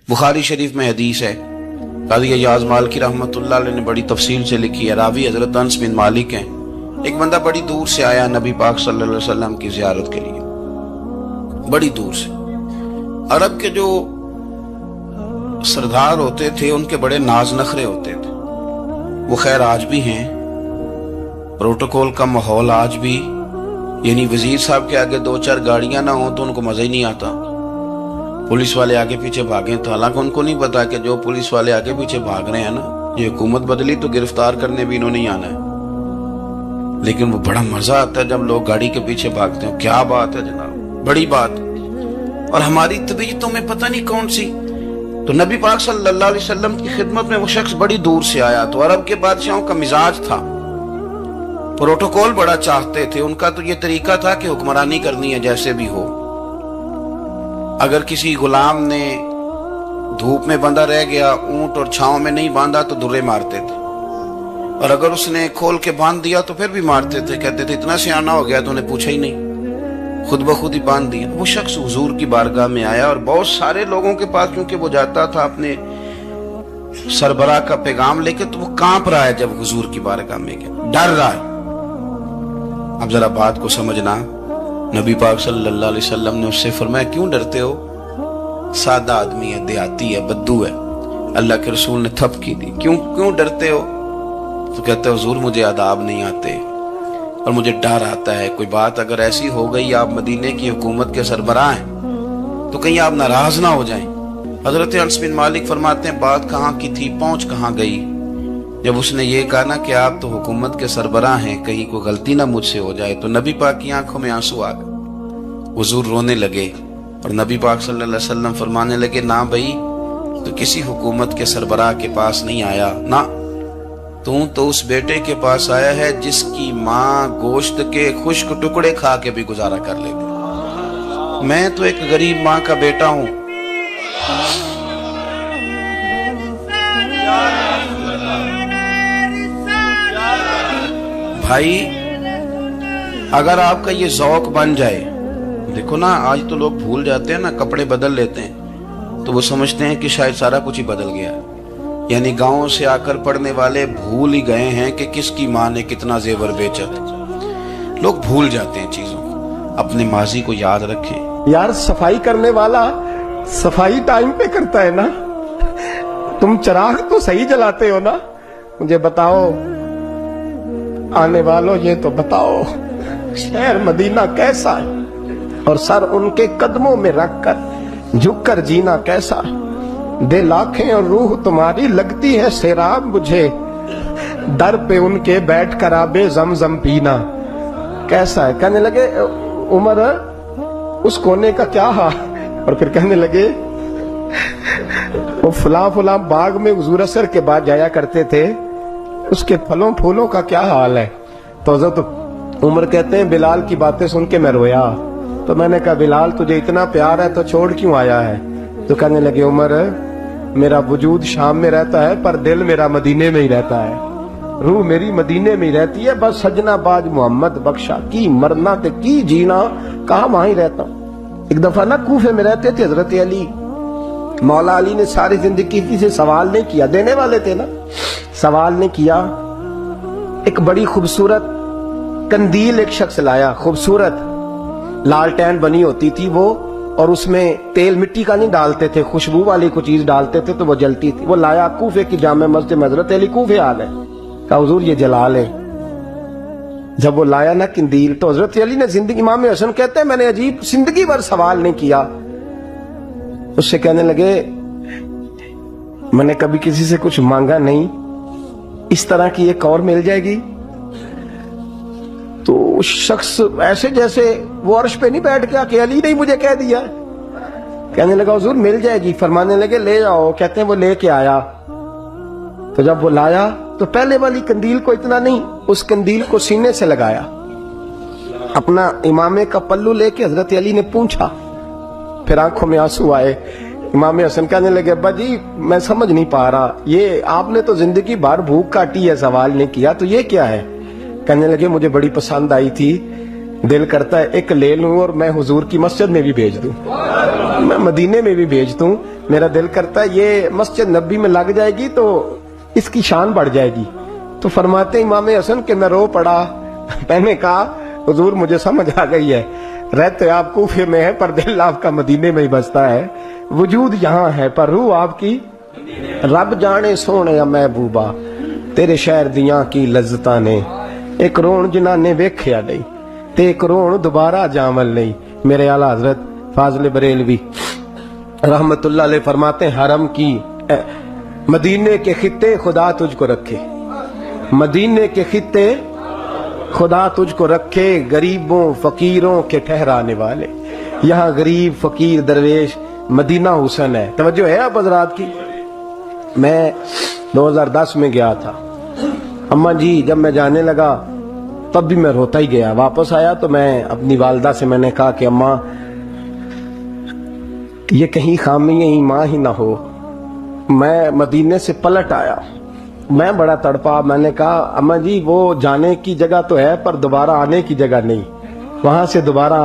بخاری شریف میں حدیث ہے، قاضی ایاز مالکی رحمۃ اللہ علیہ نے بڑی تفصیل سے لکھی ہے، راوی حضرت انس بن مالک ہیں۔ ایک بندہ بڑی دور سے آیا نبی پاک صلی اللہ علیہ وسلم کی زیارت کے لیے، بڑی دور سے۔ عرب کے جو سردار ہوتے تھے ان کے بڑے ناز نخرے ہوتے تھے، وہ خیر آج بھی ہیں، پروٹوکول کا ماحول آج بھی، یعنی وزیر صاحب کے آگے دو چار گاڑیاں نہ ہوں تو ان کو مزہ ہی نہیں آتا، پولیس والے آگے پیچھے بھاگیں تو حالانکہ ان کو نہیں پتا کہ جو پولیس والے آگے پیچھے بھاگ رہے ہیں نا، یہ حکومت بدلی تو گرفتار کرنے بھی انہوں نے آنا ہے، لیکن وہ بڑا مزہ آتا ہے جب لوگ گاڑی کے پیچھے بھاگتے ہیں۔ کیا بات ہے جناب، بڑی بات۔ اور ہماری طبیعتوں میں پتہ نہیں کون سی، تو نبی پاک صلی اللہ علیہ وسلم کی خدمت میں وہ شخص بڑی دور سے آیا، تو عرب کے بادشاہوں کا مزاج تھا، پروٹوکول بڑا چاہتے تھے، ان کا تو یہ طریقہ تھا کہ حکمرانی کرنی ہے جیسے بھی ہو۔ اگر کسی غلام نے دھوپ میں بندھا رہ گیا، اونٹ اور چھاؤں میں نہیں باندھا تو درے مارتے تھے، اور اگر اس نے کھول کے باندھ دیا تو پھر بھی مارتے تھے، کہتے تھے اتنا سیانا ہو گیا تو انہیں پوچھا ہی نہیں، خود بخود ہی باندھ دیا۔ وہ شخص حضور کی بارگاہ میں آیا اور بہت سارے لوگوں کے پاس کیونکہ وہ جاتا تھا اپنے سربراہ کا پیغام لے کے، تو وہ کانپ رہا ہے جب حضور کی بارگاہ میں گیا، ڈر رہا ہے۔ اب ذرا بات کو سمجھنا، نبی پاک صلی اللہ علیہ وسلم نے اس سے فرمایا کیوں ڈرتے ہو؟ سادہ آدمی ہے، دیہاتی ہے، بدو ہے۔ اللہ کے رسول نے تھپ کی دی، کیوں ڈرتے ہو؟ تو کہتے حضور مجھے آداب نہیں آتے اور مجھے ڈر آتا ہے، کوئی بات اگر ایسی ہو گئی، آپ مدینے کی حکومت کے سربراہ ہیں، تو کہیں آپ ناراض نہ ہو جائیں۔ حضرت انس بن مالک فرماتے ہیں بات کہاں کی تھی، پہنچ کہاں گئی؟ جب اس نے یہ کہا نا کہ آپ تو حکومت کے سربراہ ہیں، کہیں کوئی غلطی نہ مجھ سے ہو جائے، تو نبی پاک کی آنکھوں میں آنسو آ گئے، حضور رونے لگے، اور نبی پاک صلی اللہ علیہ وسلم فرمانے لگے نہ بھائی، تو کسی حکومت کے سربراہ کے پاس نہیں آیا، نہ تو اس بیٹے کے پاس آیا ہے جس کی ماں گوشت کے خشک ٹکڑے کھا کے بھی گزارا کر لیتے۔ میں تو ایک غریب ماں کا بیٹا ہوں۔ بھائی اگر آپ کا یہ ذوق بن جائے، دیکھو نا آج تو لوگ بھول جاتے ہیں نا، کپڑے بدل لیتے ہیں تو وہ سمجھتے ہیں کہ شاید سارا کچھ ہی بدل گیا، یعنی گاؤں سے آ کر پڑھنے والے بھول ہی گئے ہیں کہ کس کی ماں نے کتنا زیور بیچا تھا۔ لوگ بھول جاتے ہیں چیزوں کو، اپنے ماضی کو یاد رکھیں۔ یار صفائی کرنے والا صفائی ٹائم پہ کرتا ہے نا، تم چراغ تو صحیح جلاتے ہو نا، مجھے بتاؤ آنے والوں، یہ تو بتاؤ شہر مدینہ کیسا ہے، اور سر ان کے قدموں میں رکھ کر جھک کر جینا کیسا ہے، دل آنکھیں اور روح تمہاری لگتی ہے سیراب مجھے، در پہ ان کے بیٹھ کر آبے زمزم پینا کیسا ہے۔ کہنے لگے عمر اس کونے کا کیا حال، اور پھر کہنے لگے وہ فلاں باغ میں حضور اثر کے بعد جایا کرتے تھے، اس کے پھلوں پھولوں کا کیا حال ہے۔ تو حضرت عمر کہتے ہیں بلال کی باتیں سن کے میں رویا، تو میں نے کہا بلال تجھے اتنا پیار ہے تو چھوڑ کیوں آیا ہے؟ تو کہنے لگے عمر میرا وجود شام میں رہتا ہے پر دل میرا مدینے میں ہی رہتا ہے، روح میری مدینے میں ہی رہتی ہے، بس سجنا باج محمد بخشا کی مرنا تے کی جینا، کہاں وہاں ہی رہتا ہوں۔ ایک دفعہ نا کوفے میں رہتے تھے حضرت علی، مولا علی نے ساری زندگی کسی سے سوال نہیں کیا، دینے والے تھے نا، سوال نہیں کیا۔ ایک بڑی خوبصورت کندیل ایک شخص لایا، خوبصورت لالٹین بنی ہوتی تھی وہ، اور اس میں تیل مٹی کا نہیں ڈالتے تھے، خوشبو والی کوئی چیز ڈالتے تھے تو وہ جلتی تھی، وہ لایا کوفے کی جامع مسجد میں، حضرت علی کوفے آ گئے، کہا حضور یہ جلا لیں۔ جب وہ لایا نا کندیل تو حضرت علی نے زندگی، امام حسن کہتے ہیں میں نے عجیب زندگی بھر سوال نہیں کیا، اس سے کہنے لگے میں نے کبھی کسی سے کچھ مانگا نہیں، اس طرح کی ایک اور مل جائے گی؟ تو اس شخص ایسے جیسے وہ عرش پہ نہیں بیٹھ گیا کہ علی نے مجھے کہہ دیا، کہنے لگا حضور مل جائے گی، فرمانے لگے لے آؤ، کہتے ہیں وہ لے کے آیا، تو جب وہ لایا تو پہلے والی کندیل کو اتنا نہیں، اس کندیل کو سینے سے لگایا، اپنا امامے کا پلو لے کے حضرت علی نے پوچھا، پھر آنکھوں میں آنسو آئے۔ امام حسن کہنے لگے ابا جی میں سمجھ نہیں پا رہا، یہ آپ نے تو زندگی بھر بھوک کاٹی ہے، سوال نہیں کیا، تو یہ کیا ہے؟ کہنے لگے مجھے بڑی پسند آئی تھی دل کرتا ہے ایک لے لوں اور میں حضور کی مسجد میں بھی بھیج دوں, میں مدینے میں بھی بھیج دوں. میرا دل کرتا ہے یہ مسجد نبی میں لگ جائے گی تو اس کی شان بڑھ جائے گی. تو فرماتے امام حسن کہ میں رو پڑا. میں نے کہا حضور مجھے سمجھ آ گئی ہے, رہتے آپ کوفے میں ہے پر دل آپ کا مدینے میں ہی بستا ہے, وجود یہاں ہے پر روح آپ کی. رب جانے سونے محبوبہ تیرے شہر دیاں کی لذتاں نے, ایک رون جنہاں نے ویکھیا نہیں تے ایک رون دوبارہ جامل نہیں. میرے اعلیٰ حضرت فاضل بریلوی رحمت اللہ علیہ فرماتے ہیں حرم کی مدینے کے خطے خدا تجھ کو رکھے, مدینے کے خطے خدا تجھ کو رکھے, غریبوں فقیروں کے ٹھہرانے والے. یہاں غریب فقیر درویش مدینہ حسن ہے. توجہ ہے اب حضرات کی. میں 2010 میں گیا تھا, اماں جی جب میں جانے لگا تب بھی میں روتا ہی گیا. واپس آیا تو میں اپنی والدہ سے میں نے کہا کہ اماں یہ کہیں خامی ایمان ہی نہ ہو. میں مدینے سے پلٹ آیا, میں بڑا تڑپا. میں نے کہا اماں جی وہ جانے کی جگہ تو ہے پر دوبارہ آنے کی جگہ نہیں, وہاں سے دوبارہ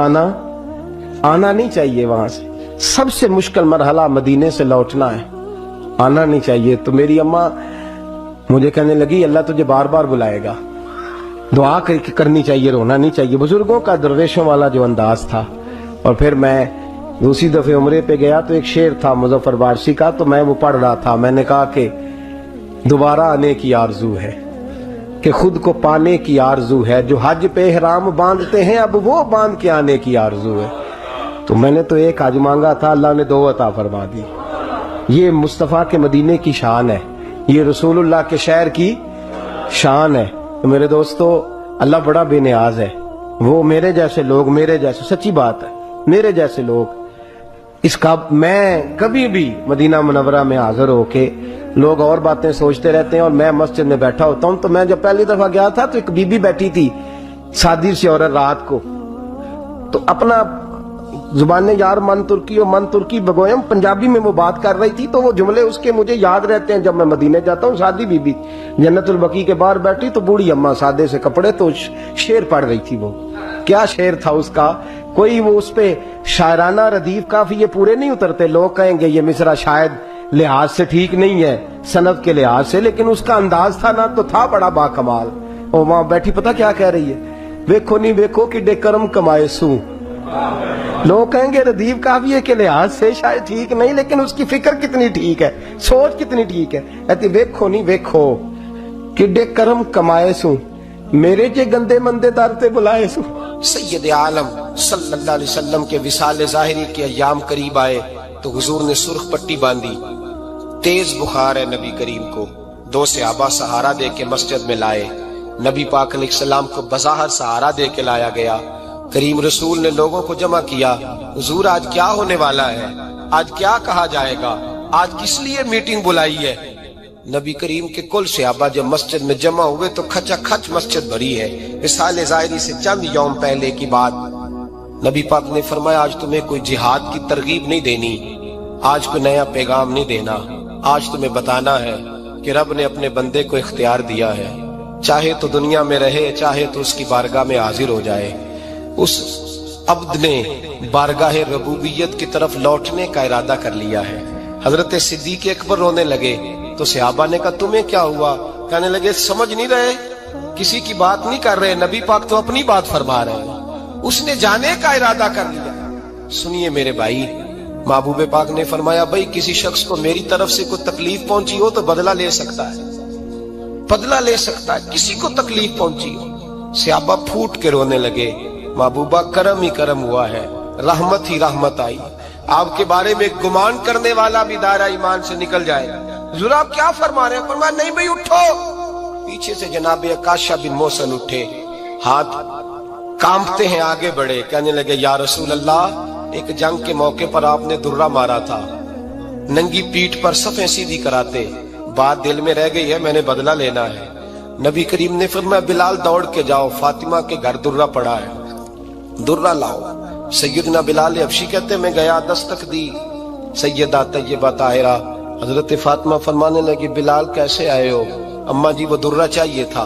آنا نہیں چاہیے. وہاں سے سب سے مشکل مرحلہ مدینے سے لوٹنا ہے, آنا نہیں چاہیے. تو میری اماں مجھے کہنے لگی اللہ تجھے بار بار بلائے گا, دعا کرنی چاہیے, رونا نہیں چاہیے. بزرگوں کا درویشوں والا جو انداز تھا. اور پھر میں دوسری دفعہ عمرے پہ گیا تو ایک شعر تھا مظفر وارثی کا, تو میں وہ پڑھ رہا تھا. میں نے کہا کہ دوبارہ آنے کی آرزو ہے, کہ خود کو پانے کی آرزو ہے, جو حج پہ احرام باندھتے ہیں اب وہ باندھ کے آنے کی آرزو ہے. تو میں نے تو ایک حج مانگا تھا, اللہ نے 2 عطا فرما دی. یہ مصطفیٰ کے مدینے کی شان ہے, یہ رسول اللہ کے شہر کی شان ہے. تو میرے دوستو اللہ بڑا بے نیاز ہے. وہ میرے جیسے لوگ, میرے جیسے, سچی بات ہے, میرے جیسے لوگ اس کا, میں کبھی بھی مدینہ منورہ میں حاضر ہو کے لوگ اور باتیں سوچتے رہتے ہیں اور میں مسجد میں بیٹھا ہوتا ہوں. تو میں جب پہلی دفعہ گیا تھا تو ایک بی بی بیٹھی تھی سادی سی عورت رات کو, تو اپنا زبان یار من ترکی بگویم پنجابی میں وہ بات کر رہی تھی. تو وہ جملے اس کے مجھے یاد رہتے ہیں جب میں مدینے جاتا ہوں. سادی بی بی جنت البقیع کے باہر بیٹھی تو بوڑھی اماں سادے سے کپڑے, تو شعر پڑھ رہی تھی. وہ کیا شعر تھا اس کا, کوئی وہ اس پہ شاعرانہ ردیف کافی یہ پورے نہیں اترتے. لوگ کہیں گے یہ مصرع شاید لحاظ سے ٹھیک نہیں ہے سند کے لحاظ سے, لیکن اس کا انداز تھا نا تو تھا بڑا با کمال. اور وہاں بیٹھی پتہ کیا کہہ رہی ہے, ویکھو نہیں ویکھو کہ ڈے کرم کمائے سوں. لوگ کہیں گے ردیف کافی کے لحاظ سے شاید ٹھیک نہیں, لیکن اس کی فکر کتنی ٹھیک ہے, سوچ کتنی ٹھیک ہے. کہتی ویکھو نہیں ویکھو کہ ڈے کرم کمائے سوں, میرے جے گندے مندے در تے بلائے سوں. سید عالم صلی اللہ علیہ وسلم کے وصال ظاہری کے ایام قریب آئے تو حضور نے سرخ پٹی باندھی. تیز بخار ہے نبی کریم کو. 2 صحابہ سہارا دے کے مسجد میں لائے. نبی پاک علیہ السلام کو بظاہر سہارا دے کے لایا گیا. کریم رسول نے لوگوں کو جمع کیا, حضور آج کیا ہونے والا ہے, آج کیا کہا جائے گا, آج کس لیے میٹنگ بلائی ہے. نبی کریم کے کل صحابہ جب مسجد میں جمع ہوئے تو کھچا کھچ مسجد بھری ہے. وصال ظاہری سے چند یوم پہلے کی بات. نبی پاک نے فرمایا آج تمہیں کوئی جہاد کی ترغیب نہیں دینی, آج کوئی نیا پیغام نہیں دینا, آج تمہیں بتانا ہے کہ رب نے اپنے بندے کو اختیار دیا ہے, چاہے تو دنیا میں رہے چاہے تو اس کی بارگاہ میں حاضر ہو جائے. اس عبد نے بارگاہ ربوبیت کی طرف لوٹنے کا ارادہ کر لیا ہے. حضرت صدیق اکبر رونے لگے تو صحابہ نے کہا تمہیں کیا ہوا؟ کہنے لگے سمجھ نہیں رہے, کسی کی بات نہیں کر رہے, نبی پاک تو اپنی بات فرما رہے ہیں, اس نے جانے کا ارادہ کر لیا. سنیے میرے بھائی, محبوب پاک نے فرمایا بھائی کسی شخص کو میری طرف سے کوئی تکلیف پہنچی ہو تو بدلہ لے سکتا ہے, بدلہ لے سکتا ہے, کسی کو تکلیف پہنچی ہو. صحابہ پھوٹ کے رونے لگے. محبوبہ کرم ہی کرم ہوا ہے, رحمت ہی رحمت آئی. آپ کے بارے میں گمان کرنے والا بھی دائرہ ایمان سے نکل جائے گا. حضور آپ کیا فرما رہے ہیں؟ فرمایا نہیں بھائی اٹھو. پیچھے سے جناب عکاشہ بن محسن اٹھے, ہاتھ کانپتے ہیں, آگے بڑھے, کہنے لگے یا رسول اللہ ایک جنگ کے موقع پر آپ نے درہ مارا تھا, ننگی پیٹھ پر صفیں سیدھی کراتے, بات دل میں رہ گئی ہے, میں نے بدلہ لینا ہے. نبی کریم نے فرمایا بلال دوڑ کے جاؤ, فاطمہ کے گھر درہ پڑا ہے, درہ لاؤ. سیدنا بلال حبشی کہتے میں گیا, دستک دی سیدہ طیبہ طاہرہ. حضرت فاطمہ فرمانے لگی بلال کیسے آئے ہو؟ اماں جی وہ درہ چاہیے تھا.